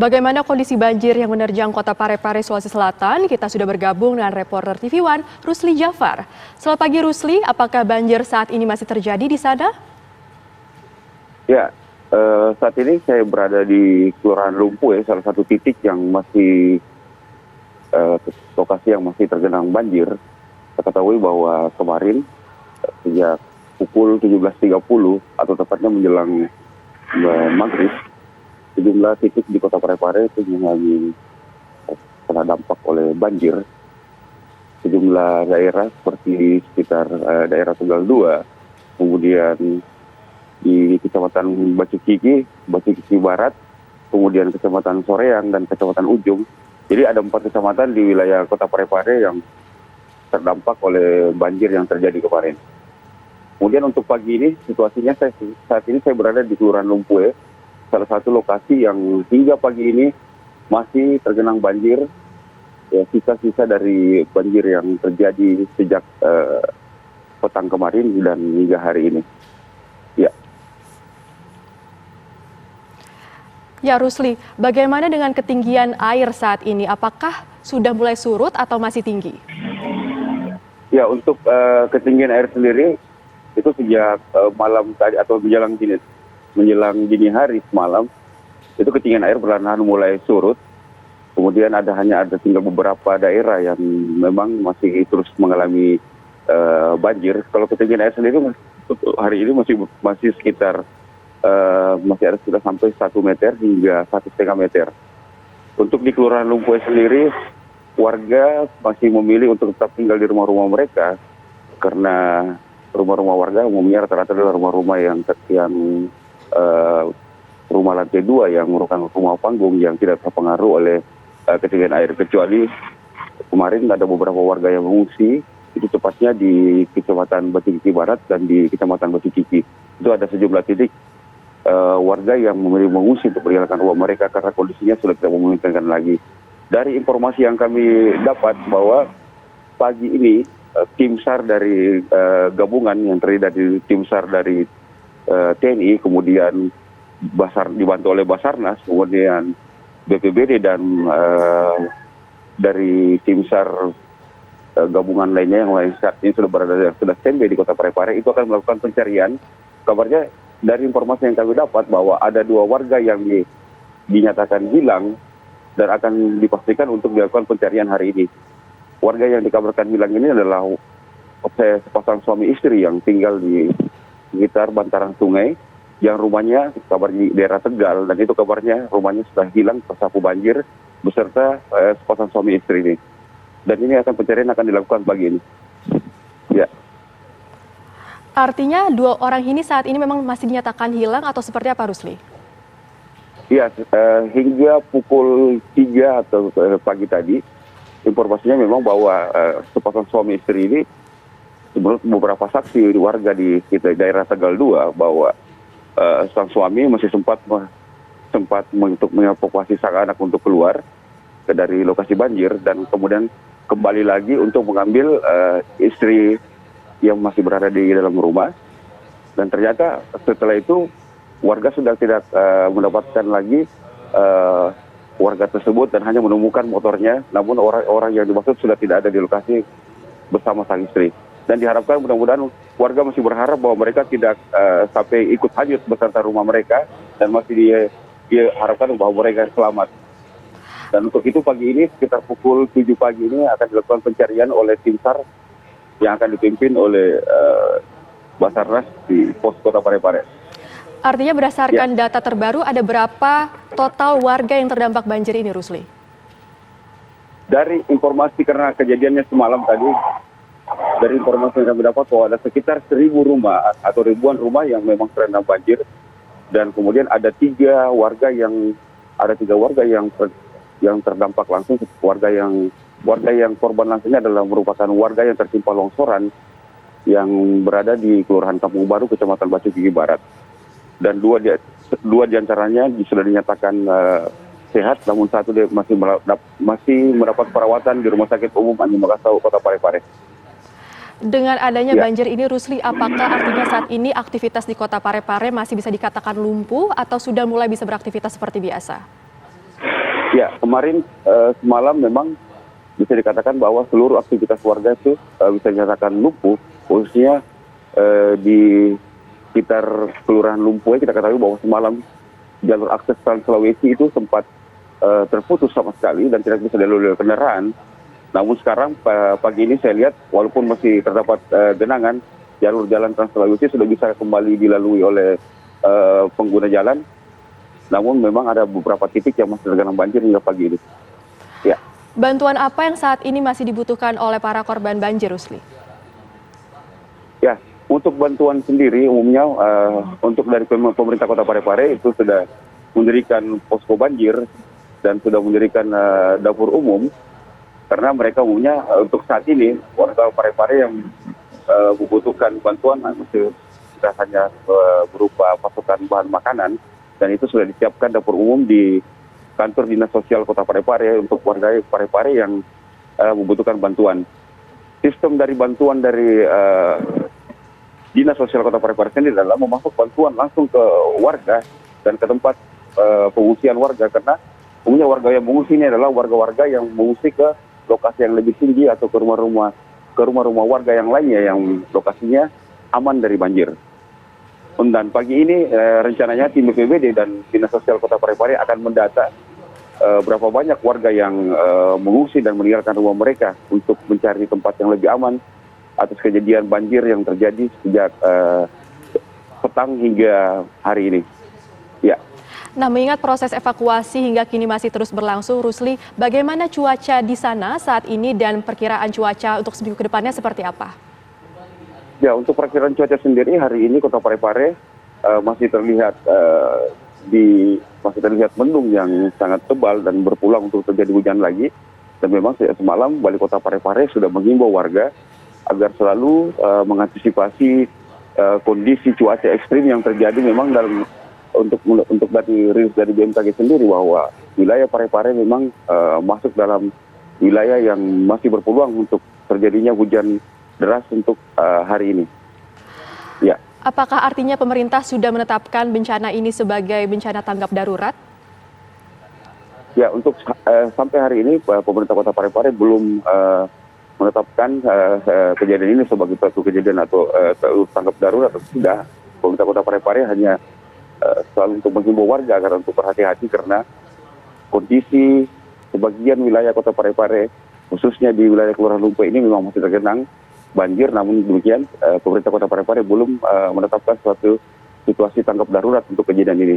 Bagaimana kondisi banjir yang menerjang kota Parepare, Sulawesi Selatan? Kita sudah bergabung dengan reporter TV One, Rusli Jafar. Selamat pagi Rusli, apakah banjir saat ini masih terjadi di sana? Ya, saat ini saya berada di Kelurahan Lumpuh, salah satu titik yang masih lokasi yang masih tergenang banjir. Kita ketahui bahwa kemarin sejak pukul 17.30 atau tepatnya menjelang maghrib, sejumlah titik di kota Parepare itu mengalami kena dampak oleh banjir. Sejumlah daerah seperti sekitar daerah Tegal 2, kemudian di Kecamatan Batu Kiki Barat, kemudian Kecamatan Soreang dan Kecamatan Ujung. Jadi ada 4 kecamatan di wilayah kota Parepare yang terdampak oleh banjir yang terjadi kemarin. Kemudian untuk pagi ini situasinya saat ini saya berada di Kelurahan Lumpuh, salah satu lokasi yang hingga pagi ini masih tergenang banjir, ya, sisa-sisa dari banjir yang terjadi sejak petang kemarin dan hingga hari ini. Ya. Ya Rusli, bagaimana dengan ketinggian air saat ini? Apakah sudah mulai surut atau masih tinggi? Ya, untuk ketinggian air sendiri itu sejak malam tadi atau menjelang dini hari semalam, itu ketinggian air perlahan mulai surut. Kemudian hanya ada tinggal beberapa daerah yang memang masih terus mengalami banjir. Kalau ketinggian air sendiri hari ini masih sekitar masih ada sekitar sampai 1 meter hingga 1,5 meter. Untuk di Kelurahan Lumpuh sendiri, warga masih memilih untuk tetap tinggal di rumah-rumah mereka karena rumah-rumah warga umumnya rata-rata adalah rumah-rumah yang rumah lantai 2 yang merupakan rumah panggung yang tidak terpengaruh oleh ketinggian air, kecuali kemarin ada beberapa warga yang mengungsi, itu tepatnya di Kecamatan Batu Kiki Barat dan di Kecamatan Batu Kiki. Itu ada sejumlah titik warga yang memilih mengungsi untuk meninggalkan rumah mereka karena kondisinya sudah tidak memungkinkan lagi. Dari informasi yang kami dapat bahwa pagi ini tim SAR dari gabungan yang terdiri dari tim SAR dari TNI, kemudian dibantu oleh Basarnas, kemudian BPBD dan dari tim SAR gabungan lainnya yang saat ini sudah standby di kota Parepare, itu akan melakukan pencarian. Kabarnya dari informasi yang kami dapat bahwa ada 2 warga yang dinyatakan hilang dan akan dipastikan untuk dilakukan pencarian hari ini. Warga yang dikabarkan hilang ini adalah sepasang suami istri yang tinggal di sekitar bantaran sungai, yang rumahnya kabarnya di daerah Tegal, dan itu kabarnya rumahnya sudah hilang tersapu banjir beserta sepasang suami istri ini. Dan ini pencarian akan dilakukan pagi ini. Ya. Artinya 2 orang ini saat ini memang masih dinyatakan hilang atau seperti apa, Rusli? Iya, hingga pukul 3 atau pagi tadi, informasinya memang bahwa sepasang suami istri ini, menurut beberapa saksi warga di daerah Tegal 2, bahwa sang suami masih sempat untuk mengevakuasi sang anak untuk keluar dari lokasi banjir dan kemudian kembali lagi untuk mengambil istri yang masih berada di dalam rumah. Dan ternyata setelah itu warga sudah tidak mendapatkan lagi warga tersebut dan hanya menemukan motornya, namun orang yang dimaksud sudah tidak ada di lokasi bersama sang istri. Dan diharapkan mudah-mudahan warga masih berharap bahwa mereka tidak sampai ikut hanyut beserta rumah mereka dan masih diharapkan bahwa mereka selamat. Dan untuk itu pagi ini sekitar pukul 7 pagi ini akan dilakukan pencarian oleh tim SAR yang akan dipimpin oleh Basarnas di pos kota Parepare. Artinya berdasarkan data terbaru ada berapa total warga yang terdampak banjir ini, Rusli? Dari informasi karena kejadiannya semalam tadi, dari informasi yang kami dapat bahwa ada sekitar 1.000 rumah atau ribuan rumah yang memang terendam banjir, dan kemudian ada 3 warga yang terdampak langsung. Warga yang korban langsungnya adalah merupakan warga yang tertimpa longsoran yang berada di Kelurahan Kampung Baru, Kecamatan Batu Kiki Barat. Dan dua diantaranya sudah dinyatakan sehat, namun satu dia masih mendapat perawatan di Rumah Sakit Umum Ani Makassau, Kota Parepare. Dengan adanya banjir ini, Rusli, apakah artinya saat ini aktivitas di Kota Parepare masih bisa dikatakan lumpuh atau sudah mulai bisa beraktivitas seperti biasa? Ya, kemarin semalam memang bisa dikatakan bahwa seluruh aktivitas warga itu bisa dikatakan lumpuh, khususnya di sekitar Kelurahan Lumpuh. Kita ketahui bahwa semalam jalur akses Trans Sulawesi itu sempat terputus sama sekali dan tidak bisa dilalui oleh kendaraan. Namun sekarang pagi ini saya lihat walaupun masih terdapat genangan, jalur jalan Trans Sulawesi sudah bisa kembali dilalui oleh pengguna jalan. Namun memang ada beberapa titik yang masih tergenang banjir hingga pagi ini. Ya. Bantuan apa yang saat ini masih dibutuhkan oleh para korban banjir, Rusli? Ya, untuk bantuan sendiri umumnya untuk dari pemerintah Kota Parepare itu sudah mendirikan posko banjir dan sudah mendirikan dapur umum, karena mereka umumnya untuk saat ini warga Parepare yang membutuhkan bantuan tidak hanya berupa pasokan bahan makanan, dan itu sudah disiapkan dapur umum di kantor Dinas Sosial Kota Parepare untuk warga Parepare yang membutuhkan bantuan. Sistem dari bantuan dari Dinas Sosial Kota Parepare sendiri adalah memasuk bantuan langsung ke warga dan ke tempat pengungsian warga, karena umumnya warga yang mengungsi ini adalah warga-warga yang mengungsi ke lokasi yang lebih tinggi atau ke rumah-rumah warga yang lainnya yang lokasinya aman dari banjir. Dan pagi ini rencananya tim BPBD dan Dinas Sosial Kota Parepare akan mendata berapa banyak warga yang mengungsi dan meninggalkan rumah mereka untuk mencari tempat yang lebih aman atas kejadian banjir yang terjadi sejak petang hingga hari ini. Ya. Nah, mengingat proses evakuasi hingga kini masih terus berlangsung, Rusli, bagaimana cuaca di sana saat ini dan perkiraan cuaca untuk seminggu ke depannya seperti apa? Ya, untuk perkiraan cuaca sendiri hari ini Kota Parepare masih terlihat mendung yang sangat tebal dan berpulang untuk terjadi hujan lagi. Dan memang semalam Wali Kota Parepare sudah menghimbau warga agar selalu mengantisipasi kondisi cuaca ekstrim yang terjadi. Memang dalam untuk rilis dari BMKG sendiri bahwa wilayah Parepare memang masuk dalam wilayah yang masih berpeluang untuk terjadinya hujan deras untuk hari ini. Ya. Apakah artinya pemerintah sudah menetapkan bencana ini sebagai bencana tanggap darurat? Ya, untuk sampai hari ini pemerintah Kota Parepare belum menetapkan kejadian ini sebagai suatu kejadian atau tanggap darurat atau tidak. Pemerintah Kota Parepare hanya selalu untuk menghimbau warga agar untuk berhati-hati karena kondisi sebagian wilayah Kota Parepare, khususnya di wilayah Kelurahan Lumpuh ini memang masih tergenang banjir. Namun demikian pemerintah Kota Parepare belum menetapkan suatu situasi tanggap darurat untuk kejadian ini.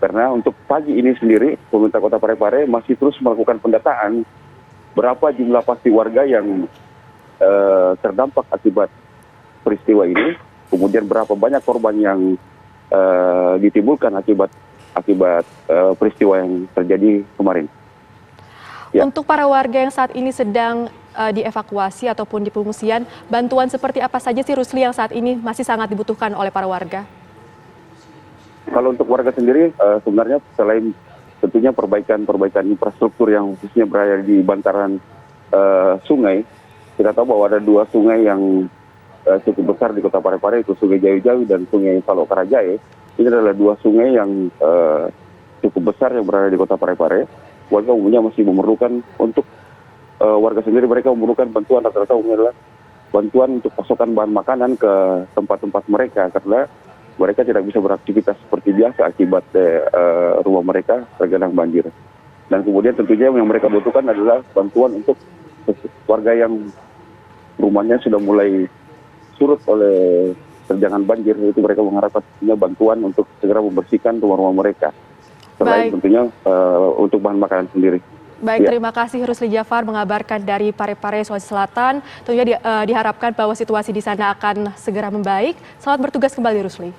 Karena untuk pagi ini sendiri pemerintah Kota Parepare masih terus melakukan pendataan berapa jumlah pasti warga yang terdampak akibat peristiwa ini, kemudian berapa banyak korban yang ditimbulkan akibat peristiwa yang terjadi kemarin. Ya. Untuk para warga yang saat ini sedang dievakuasi ataupun di pengungsian, bantuan seperti apa saja sih, Rusli, yang saat ini masih sangat dibutuhkan oleh para warga? Kalau untuk warga sendiri sebenarnya selain tentunya perbaikan infrastruktur yang khususnya berada di bantaran sungai, kita tahu bahwa ada dua sungai yang cukup besar di Kota Parepare, itu Sungai Jawi-Jawi dan Sungai Salok Karajae. Ini adalah dua sungai yang cukup besar yang berada di Kota Parepare. Warga umumnya masih memerlukan untuk warga sendiri, mereka memerlukan bantuan rata-rata umumnya adalah bantuan untuk pasokan bahan makanan ke tempat-tempat mereka, karena mereka tidak bisa beraktivitas seperti biasa akibat rumah mereka tergenang banjir. Dan kemudian tentunya yang mereka butuhkan adalah bantuan untuk warga yang rumahnya sudah mulai surut oleh terjangan banjir, itu mereka mengharapkan bantuan untuk segera membersihkan rumah-rumah mereka. Selain tentunya untuk bahan makanan sendiri. Baik, terima kasih Rusli Jafar mengabarkan dari Parepare, Sulawesi Selatan. Tentunya diharapkan bahwa situasi di sana akan segera membaik. Selamat bertugas kembali, Rusli.